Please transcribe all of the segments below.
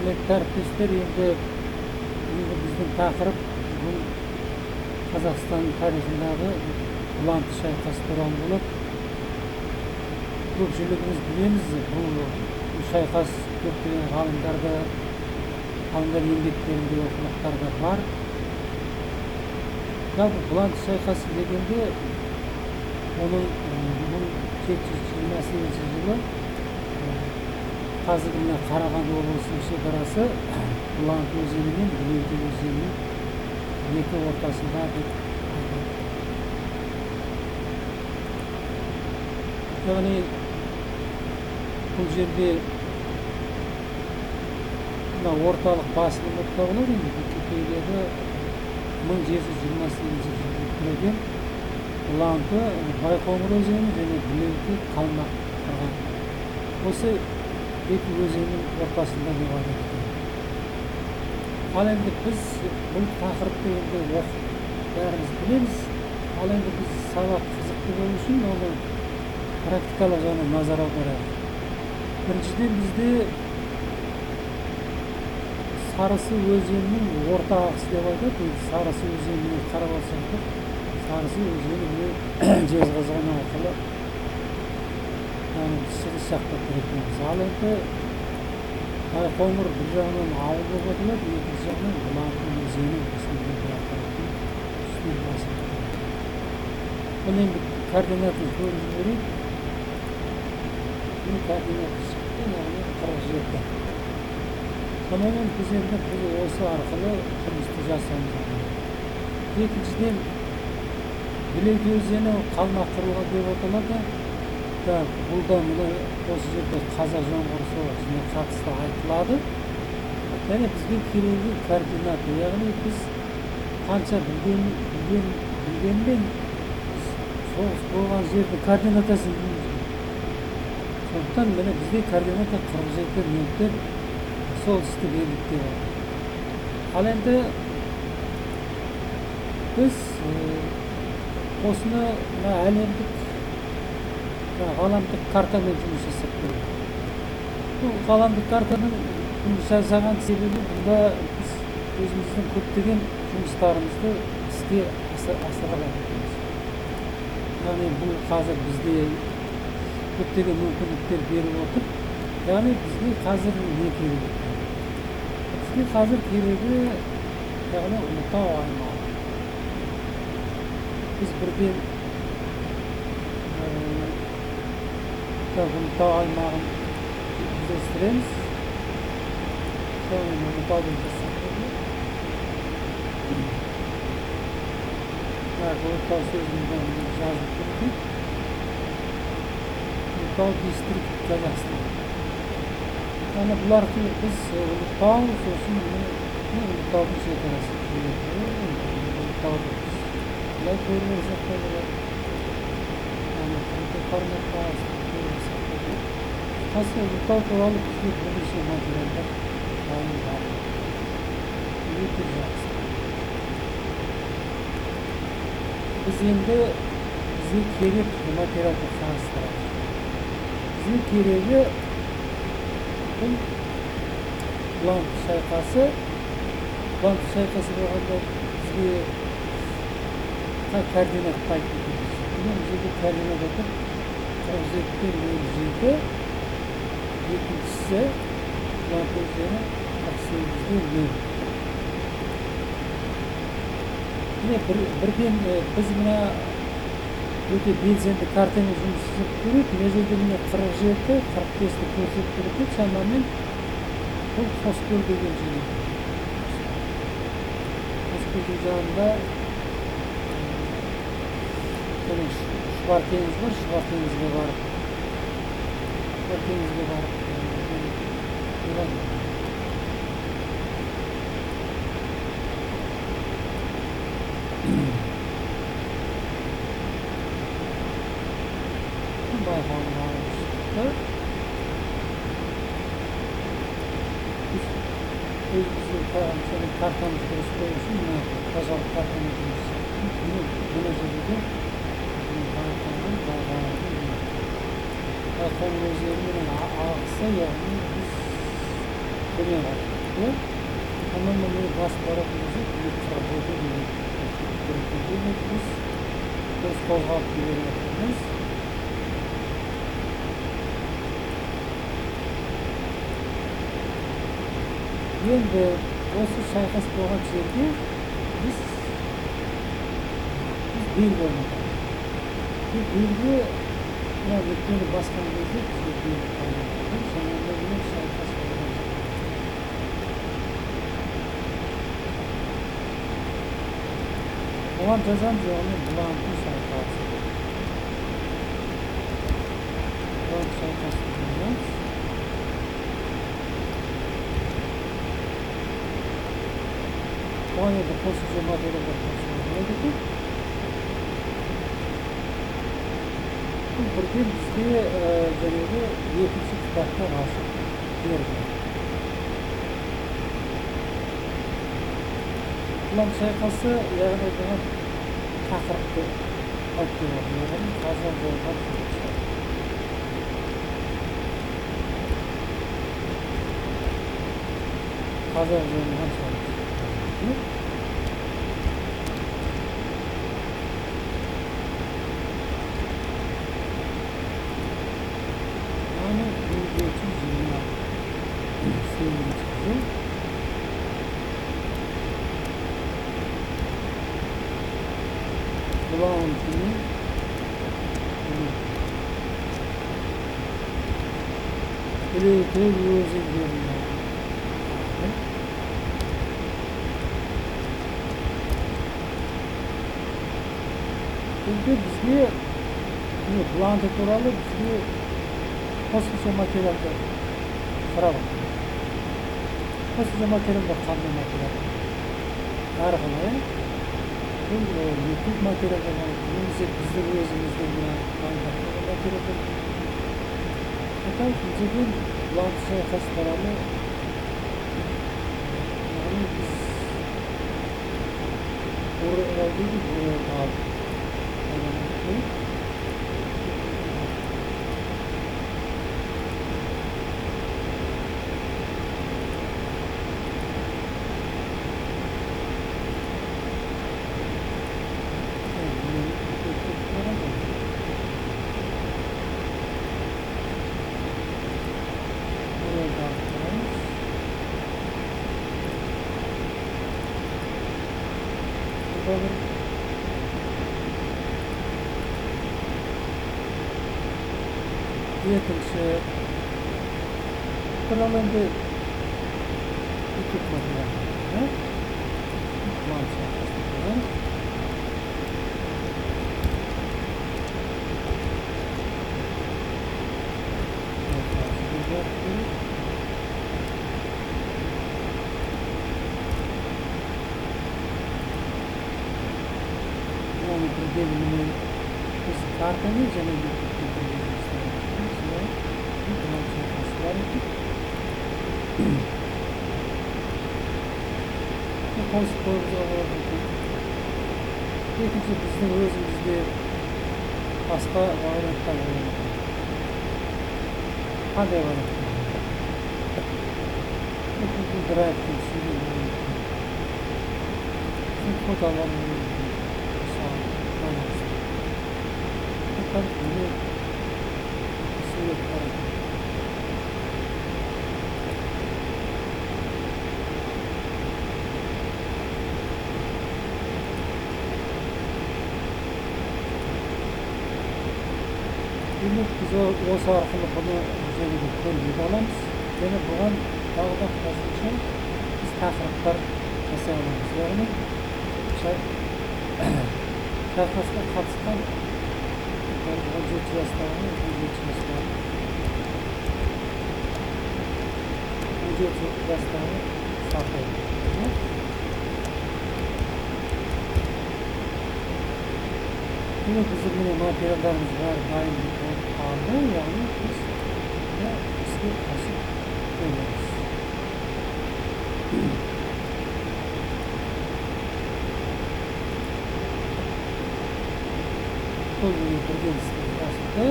Құрметті әріптестер, енді біздің тақырып бұл Қазақстан тарихындағы Бұланты шайқасы туралы болады. Көпшілігіміз білеміз, бұл шайқас көптеген ғалымдар еңбектерінде оқулықтарда бар. Жалпы Бұланты шайқасы дегенде оның 1728 жылы қазіргі мына Қарағанды облысының шекарасы Бұланты өзені мен Білеуде өзенінің екі ортасында деп айтады. Яғни бұл жерде мына орталық басылым болып табылады. Википедияда 1728 жылы түреген Бұланты, Байқоңыр өзені және Білеуде қалмақ тұрған. Осы екі өзеннің ортасында деп айтады. Ал енді біз бұл тақырыпты енді оқып бәріміз білеміз. Ал енді біз сабақ қызықты болу үшін оны практикалық жағынан назар аударайық. Біріншіден бізде Сарысы өзенінің орта ағысы деп айтады. Сарысы өзеніне қарап алсақ, Сарысы өзені Жезқазған арқылы шығыс жақта кіретін. Ал енді Байқоңыр бір жағынан ауыл болып аталады, екінші жағынан Бұланты өзені үстінде басып. Бұл енді координатын көріп жіберейік. Бұл координаты шықты, яғни 47. Сонымен біз енді осы арқылы жұмысты жасауымыз керек. Екіншіден Білеуде өзені қалмақ құрылған деп аталады. Бұл да мына осы жерде қазақ-жоңғар соғысына қатысты айтылады. Және бізге керегі координаты, яғни біз қанша білгенмен соғыс болған жерді координатасын білмейміз. Сондықтан міне бізге координата 47 солтүстік ендікте бар. Ал енді біз осыны әлемдік ғаламдық картамен жұмыс жасап көрдік. Бұл ғаламдық картаның жұмыс жасаған себебі бұнда біз өзіміздің көптеген жұмыстарымызды іске асыра аламыз. Яғни бұл қазір бізде көптеген мүмкіндіктер беріп отыр. Яғни бізге қазір не керек? Бізге қазір керегі яғни Ұлытау аймағы. Біз бірден Ұлытау аймағын іздестіреміз. Сонымен Ұлытауды жасап Ұлытау сөзінің жазып тұрды. Ұлытау дистрикт Қазақстан. Яғни бұл арқылы біз Ұлытау, сосын Ұлытаудың шекарасы. Ұлытауды бұлай көріп olsak da болады. Қазір Ұлытау туралы бізге бірнеше материалдар дайындалды. Өте жақсы. Біз енді бізге керек материалды қарастырамыз. Бізге керегі бұл Бұланты шайқасы. Бұланты шайқасы болғанда бізге координат айтып кетеміз. Бұл жерде координат айтып 47-07, екіншісі Бұланты өзені 48-0. Бірден біз мына өте белсенді картамен жұмыс жасап көрейік. Мына жерде міне 47-45-ті көрсетіп тұрды. Шамамен бұл Қоскөл деген жер. Қоскөлдің жағында Шұбар теңіз бар, Шұбар теңізге барып Байқоңыр ауылы. Өзіміздің картамыз дұрыс болу үшін тазалық картаны жұмыс жасап мына жерде Байқоңыр өзенінің ағысы, яғни біз төмен işte. Onun bunu bas tarafımızı bir tarafı biz öz qo'zg'ab beryapmiz. Endi o'sha shayxas bo'lgan yerga biz belgi o'rnatamiz. Bu belgi mana bittani bosgan кезде bizga belgi qoladi. Sonunda buni shayxas bo'lgan. Bulan жазамыз, яғни бұланның sayfası. Bulan sayfasını yazamız. O yerde qo'shimcha materiallar qo'shiladi. Bu birden bizga janagi ikkinchi kitobdan hosil berilgan. Bulan sayfası ya'ni buni taqriqni olib keladi. Ya'ni hozir bo'lgan hozir bo'lgan yani bu geçiş dünya sevgili bulantını elektrik yüzeylerine çünkü bizga bulantı turali bizga qo'shimcha materiallar so'rab qo'shimcha materiallar qanday material har xil YouTube materiallar немесе біздің өзіміздің materiallar аталып деген бұланты sayfası туралы яғни біз екінші туралы енді YouTube материалы biz kartani және екінші біздің өзімізде басқа варианттар қандай вариант драйвтың ішінде фотоларын biz осы арқылы бұны көріп аламыз және бұған тағы да қосымша біз тақырыптар жасай аламыз. Яғни шайқасқа қатысқан 17 жастағы 17 жастағы сақай. Şimdi bizim yine materiallarımız var, dahil kaldı. Yani biz eski kaşık koyuyoruz. Koymayı birden istiyorlarsa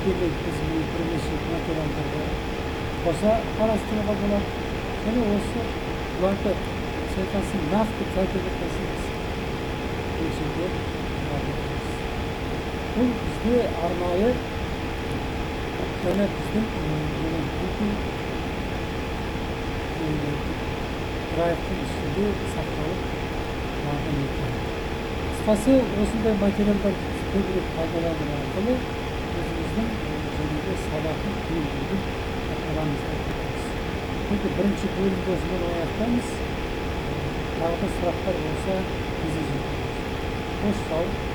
birlik bizim birleşik materiallarda қоса қарастыруға болады. және осы бұларды шайқасын нақты кәдеге қосыңыз өлшеуге бағыттаймыз. бұл бізде арнайы және біздің Google драйвтың ішінде сақталып қалған екен. Қысқасы осындай материалдар көбірек пайдалану арқылы өзіміздің жәнеге сабақтың тиімділігін арттырамыз. Енді бірінші бөлімді осымен аяқтаймыз. Тағы да сұрақтар болса бізде жеткізіңіз. Қош сау.